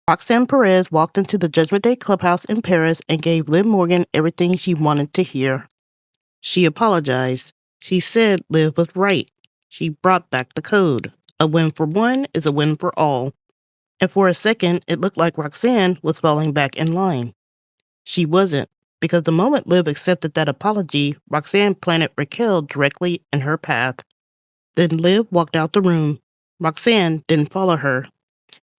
Roxanne Perez walked into the Judgment Day clubhouse in Paris and gave Liv Morgan everything she wanted to hear. She apologized. She said Liv was right. She brought back the code. A win for one is a win for all. And for a second, it looked like Roxanne was falling back in line. She wasn't, because the moment Liv accepted that apology, Roxanne planted Raquel directly in her path. Then Liv walked out the room. Roxanne didn't follow her.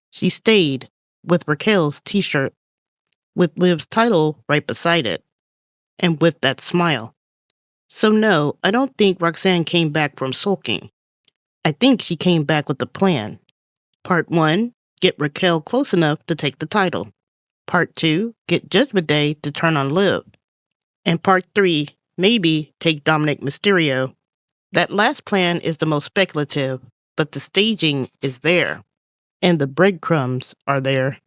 She stayed, with Raquel's t-shirt, with Liv's title right beside it, and with that smile. So no, I don't think Roxanne came back from sulking. I think she came back with a plan. Part 1, get Raquel close enough to take the title. Part 2, get Judgment Day to turn on Liv. And Part 3, maybe take Dominik Mysterio. That last plan is the most speculative, but the staging is there. And the breadcrumbs are there.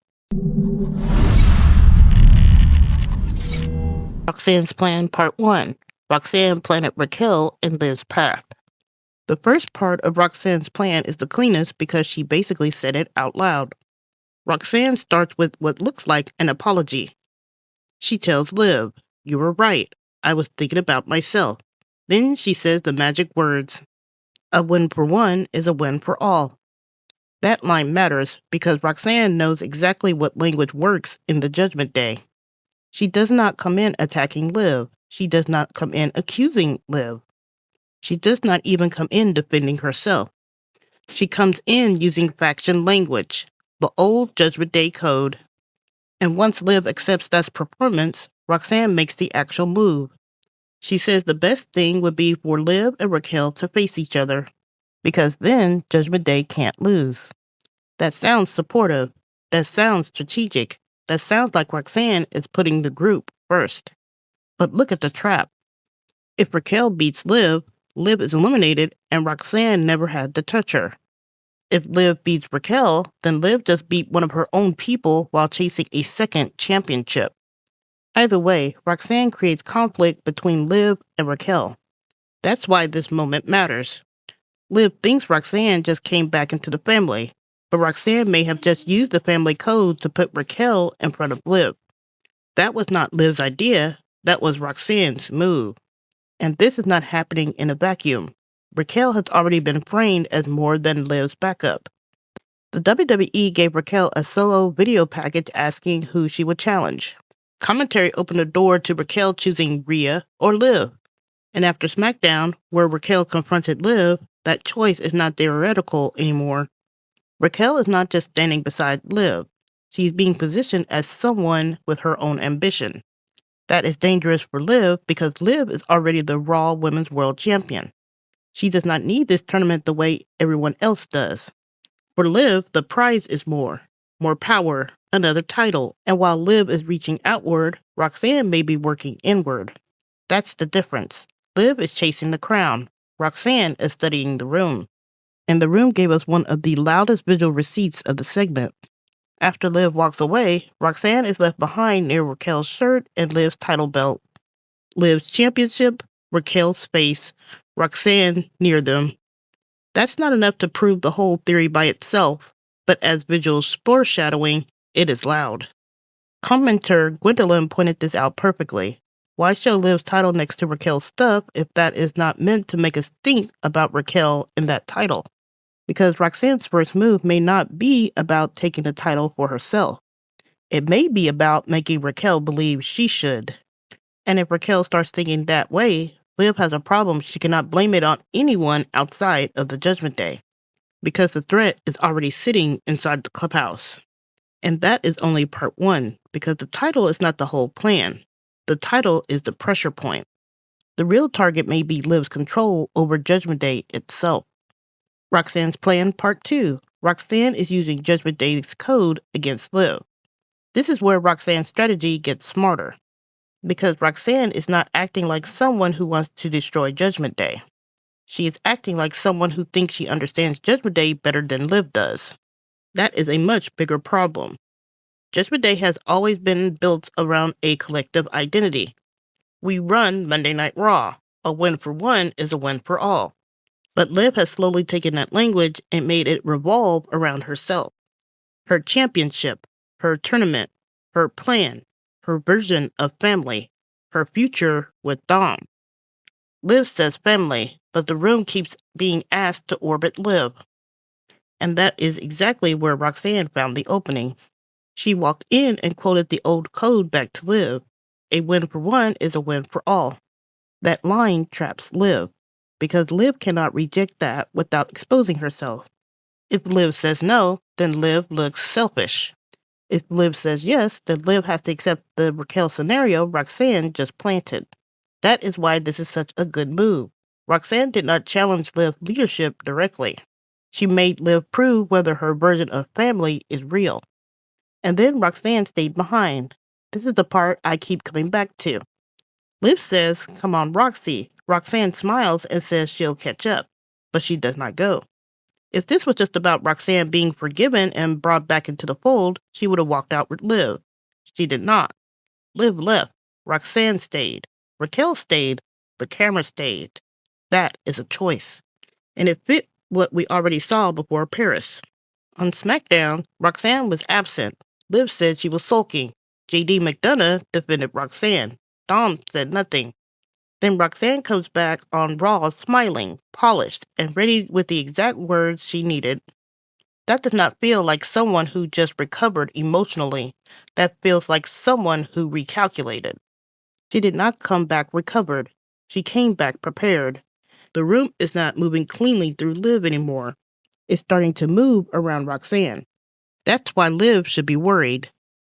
Roxanne's plan Part 1. Roxanne planted Raquel in Liv's path. The first part of Roxanne's plan is the cleanest because she basically said it out loud. Roxanne starts with what looks like an apology. She tells Liv, "You were right. I was thinking about myself." Then she says the magic words, "A win for one is a win for all." That line matters because Roxanne knows exactly what language works in the Judgment Day. She does not come in attacking Liv. She does not come in accusing Liv. She does not even come in defending herself. She comes in using faction language, the old Judgment Day code. And once Liv accepts that performance, Roxanne makes the actual move. She says the best thing would be for Liv and Raquel to face each other, because then Judgment Day can't lose. That sounds supportive. That sounds strategic. That sounds like Roxanne is putting the group first. But look at the trap. If Raquel beats Liv, Liv is eliminated and Roxanne never had to touch her. If Liv beats Raquel, then Liv just beat one of her own people while chasing a second championship. Either way, Roxanne creates conflict between Liv and Raquel. That's why this moment matters. Liv thinks Roxanne just came back into the family, but Roxanne may have just used the family code to put Raquel in front of Liv. That was not Liv's idea, that was Roxanne's move. And this is not happening in a vacuum. Raquel has already been framed as more than Liv's backup. The WWE gave Raquel a solo video package asking who she would challenge. Commentary opened the door to Raquel choosing Rhea or Liv. And after SmackDown, where Raquel confronted Liv, that choice is not theoretical anymore. Raquel is not just standing beside Liv. She's being positioned as someone with her own ambition. That is dangerous for Liv because Liv is already the Raw Women's World Champion. She does not need this tournament the way everyone else does. For Liv, the prize is more power, another title, and while Liv is reaching outward, Roxanne may be working inward. That's the difference. Liv is chasing the crown. Roxanne is studying the room. And the room gave us one of the loudest visual receipts of the segment. After Liv walks away, Roxanne is left behind near Raquel's shirt and Liv's title belt. Liv's championship, Raquel's face, Roxanne near them. That's not enough to prove the whole theory by itself, but as visual foreshadowing, it is loud. Commenter Gwendolyn pointed this out perfectly. Why show Liv's title next to Raquel's stuff if that is not meant to make us think about Raquel in that title? Because Roxanne's first move may not be about taking the title for herself. It may be about making Raquel believe she should. And if Raquel starts thinking that way, Liv has a problem. She cannot blame it on anyone outside of the Judgment Day, because the threat is already sitting inside the clubhouse. And that is only part 1, because the title is not the whole plan. The title is the pressure point. The real target may be Liv's control over Judgment Day itself. Roxanne's plan part 2. Roxanne is using Judgment Day's code against Liv. This is where Roxanne's strategy gets smarter, because Roxanne is not acting like someone who wants to destroy Judgment Day. She is acting like someone who thinks she understands Judgment Day better than Liv does. That is a much bigger problem. Judgment Day has always been built around a collective identity. We run Monday Night Raw. A win for one is a win for all. But Liv has slowly taken that language and made it revolve around herself. Her championship, her tournament, her plan, her version of family, her future with Dom. Liv says family, but the room keeps being asked to orbit Liv. And that is exactly where Roxanne found the opening. She walked in and quoted the old code back to Liv. A win for one is a win for all. That line traps Liv, because Liv cannot reject that without exposing herself. If Liv says no, then Liv looks selfish. If Liv says yes, then Liv has to accept the Raquel scenario Roxanne just planted. That is why this is such a good move. Roxanne did not challenge Liv's leadership directly. She made Liv prove whether her version of family is real. And then Roxanne stayed behind. This is the part I keep coming back to. Liv says, "Come on, Roxy." Roxanne smiles and says she'll catch up, but she does not go. If this was just about Roxanne being forgiven and brought back into the fold, she would have walked out with Liv. She did not. Liv left. Roxanne stayed. Raquel stayed. The camera stayed. That is a choice. And it fit what we already saw before Paris. On SmackDown, Roxanne was absent. Liv said she was sulking. JD McDonough defended Roxanne. Dom said nothing. Then Roxanne comes back on Raw smiling, polished, and ready with the exact words she needed. That does not feel like someone who just recovered emotionally. That feels like someone who recalculated. She did not come back recovered. She came back prepared. The room is not moving cleanly through Liv anymore. It's starting to move around Roxanne. That's why Liv should be worried.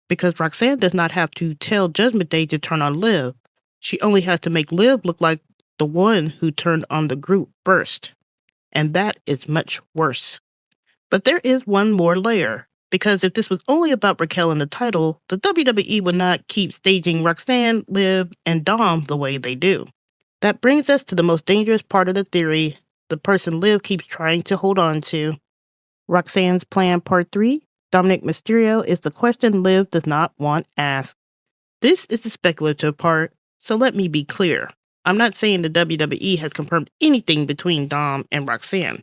Because Roxanne does not have to tell Judgment Day to turn on Liv. She only has to make Liv look like the one who turned on the group first. And that is much worse. But there is one more layer. Because if this was only about Raquel and the title, the WWE would not keep staging Roxanne, Liv, and Dom the way they do. That brings us to the most dangerous part of the theory, the person Liv keeps trying to hold on to. Roxanne's plan part 3, Dominik Mysterio, is the question Liv does not want asked. This is the speculative part, so let me be clear. I'm not saying the WWE has confirmed anything between Dom and Roxanne.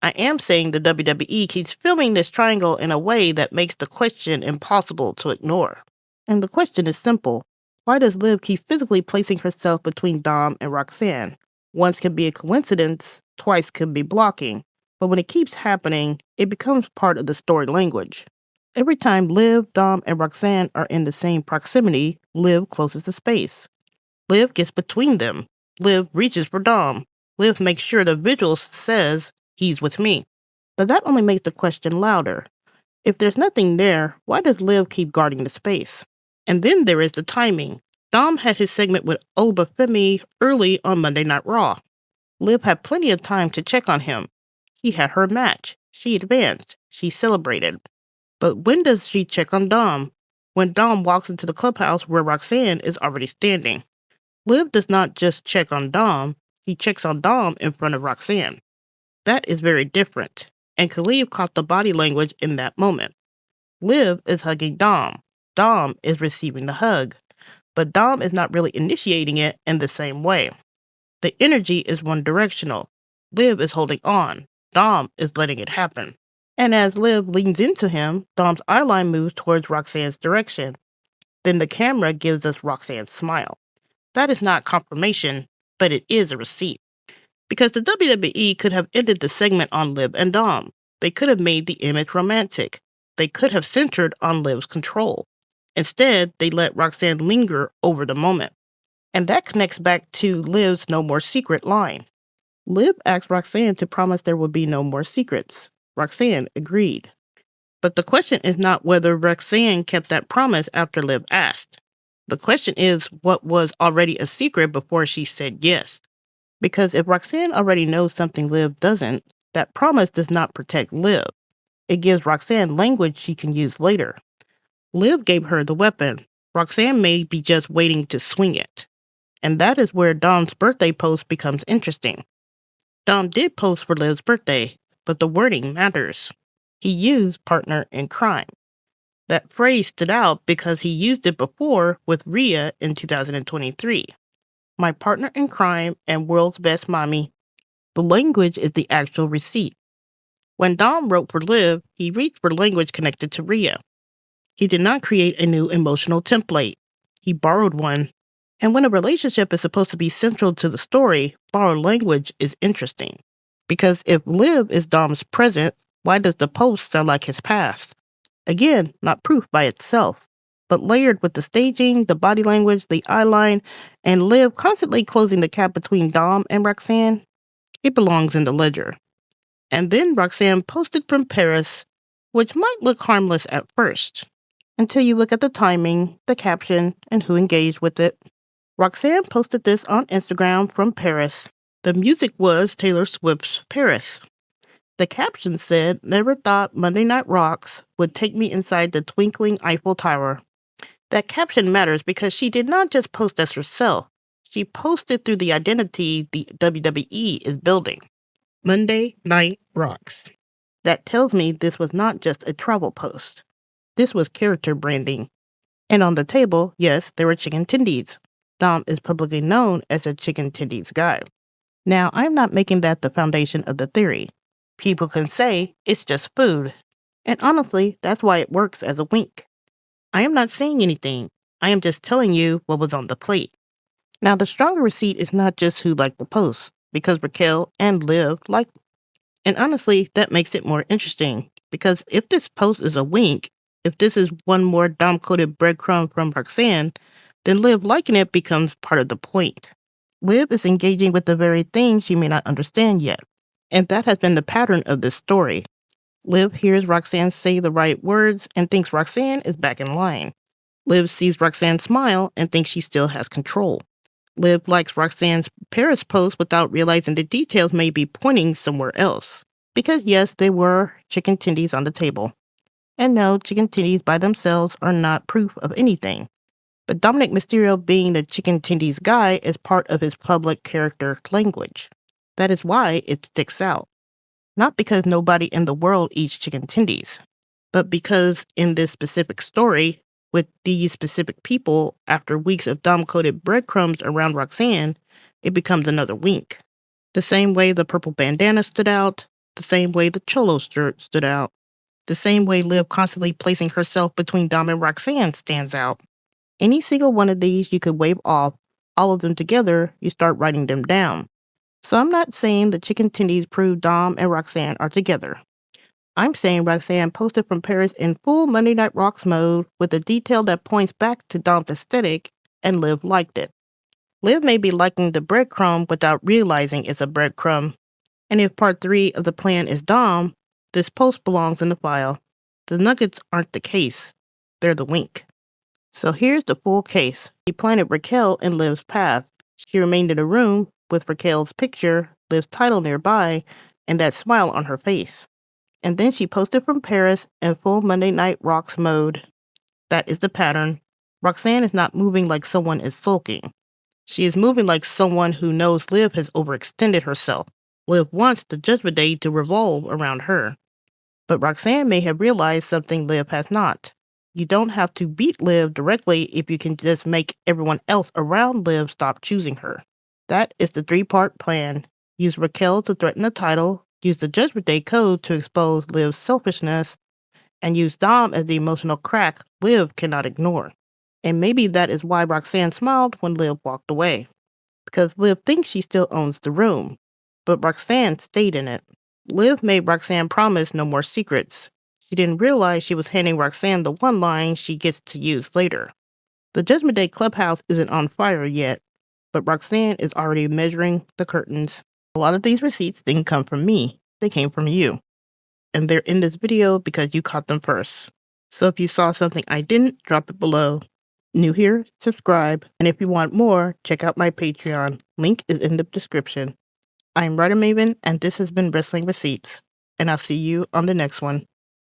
I am saying the WWE keeps filming this triangle in a way that makes the question impossible to ignore. And the question is simple. Why does Liv keep physically placing herself between Dom and Roxanne? Once can be a coincidence, twice can be blocking. But when it keeps happening, it becomes part of the story language. Every time Liv, Dom, and Roxanne are in the same proximity, Liv closes the space. Liv gets between them. Liv reaches for Dom. Liv makes sure the visual says, "He's with me." But that only makes the question louder. If there's nothing there, why does Liv keep guarding the space? And then there is the timing. Dom had his segment with Obafemi early on Monday Night Raw. Liv had plenty of time to check on him. She had her match. She advanced. She celebrated. But when does she check on Dom? When Dom walks into the clubhouse where Roxanne is already standing. Liv does not just check on Dom. She checks on Dom in front of Roxanne. That is very different. And Khalif caught the body language in that moment. Liv is hugging Dom. Dom is receiving the hug. But Dom is not really initiating it in the same way. The energy is one-directional. Liv is holding on. Dom is letting it happen. And as Liv leans into him, Dom's eyeline moves towards Roxanne's direction. Then the camera gives us Roxanne's smile. That is not confirmation, but it is a receipt. Because the WWE could have ended the segment on Liv and Dom. They could have made the image romantic. They could have centered on Liv's control. Instead, they let Roxanne linger over the moment. And that connects back to Liv's "no more secret" line. Liv asked Roxanne to promise there would be no more secrets. Roxanne agreed. But the question is not whether Roxanne kept that promise after Liv asked. The question is what was already a secret before she said yes. Because if Roxanne already knows something Liv doesn't, that promise does not protect Liv. It gives Roxanne language she can use later. Liv gave her the weapon. Roxanne may be just waiting to swing it. And that is where Dom's birthday post becomes interesting. Dom did post for Liv's birthday, but the wording matters. He used partner in crime. That phrase stood out because he used it before with Rhea in 2023. My partner in crime and world's best mommy. The language is the actual receipt. When Dom wrote for Liv, he reached for language connected to Rhea. He did not create a new emotional template. He borrowed one. And when a relationship is supposed to be central to the story, borrowed language is interesting. Because if Liv is Dom's present, why does the post sound like his past? Again, not proof by itself, but layered with the staging, the body language, the eyeline, and Liv constantly closing the gap between Dom and Roxanne, it belongs in the ledger. And then Roxanne posted from Paris, which might look harmless at first, until you look at the timing, the caption, and who engaged with it. Roxanne posted this on Instagram from Paris. The music was Taylor Swift's Paris. The caption said, "Never thought Monday Night Rocks would take me inside the twinkling Eiffel Tower." That caption matters because she did not just post as herself. She posted through the identity the WWE is building. Monday Night Rocks. That tells me this was not just a travel post. This was character branding. And on the table, yes, there were chicken tendies. Dom is publicly known as a chicken tendies guy. Now, I'm not making that the foundation of the theory. People can say it's just food. And honestly, that's why it works as a wink. I am not saying anything. I am just telling you what was on the plate. Now, the stronger receipt is not just who liked the post, because Raquel and Liv liked it. And honestly, that makes it more interesting, because if this post is a wink, if this is one more Dom-coated breadcrumb from Roxanne, then Liv liking it becomes part of the point. Liv is engaging with the very thing she may not understand yet. And that has been the pattern of this story. Liv hears Roxanne say the right words and thinks Roxanne is back in line. Liv sees Roxanne smile and thinks she still has control. Liv likes Roxanne's Paris post without realizing the details may be pointing somewhere else. Because yes, there were chicken tendies on the table. And no, chicken tendies by themselves are not proof of anything. But Dominik Mysterio being the chicken tendies guy is part of his public character language. That is why it sticks out. Not because nobody in the world eats chicken tendies, but because in this specific story, with these specific people, after weeks of Dom-coated breadcrumbs around Roxanne, it becomes another wink. The same way the purple bandana stood out, the same way the cholo shirt stood out, the same way Liv constantly placing herself between Dom and Roxanne stands out. Any single one of these you could wave off, all of them together, you start writing them down. So I'm not saying the chicken tendies prove Dom and Roxanne are together. I'm saying Roxanne posted from Paris in full Monday Night Rocks mode with a detail that points back to Dom's aesthetic, and Liv liked it. Liv may be liking the breadcrumb without realizing it's a breadcrumb. And if part 3 of the plan is Dom, this post belongs in the file. The nuggets aren't the case. They're the wink. So here's the full case. She planted Raquel in Liv's path. She remained in the room with Raquel's picture, Liv's title nearby, and that smile on her face. And then she posted from Paris in full Monday Night Rocks mode. That is the pattern. Roxanne is not moving like someone is sulking. She is moving like someone who knows Liv has overextended herself. Liv wants the Judgment Day to revolve around her. But Roxanne may have realized something Liv has not. You don't have to beat Liv directly if you can just make everyone else around Liv stop choosing her. That is the 3-part plan. Use Raquel to threaten the title, use the Judgment Day code to expose Liv's selfishness, and use Dom as the emotional crack Liv cannot ignore. And maybe that is why Roxanne smiled when Liv walked away. Because Liv thinks she still owns the room, but Roxanne stayed in it. Liv made Roxanne promise no more secrets. She didn't realize she was handing Roxanne the one line she gets to use later. The Judgment Day clubhouse isn't on fire yet, but Roxanne is already measuring the curtains. A lot of these receipts didn't come from me. They came from you. And they're in this video because you caught them first. So if you saw something I didn't, drop it below. New here, subscribe. And if you want more, check out my Patreon. Link is in the description. I'm Writer Maven, and this has been Wrestling Receipts. And I'll see you on the next one.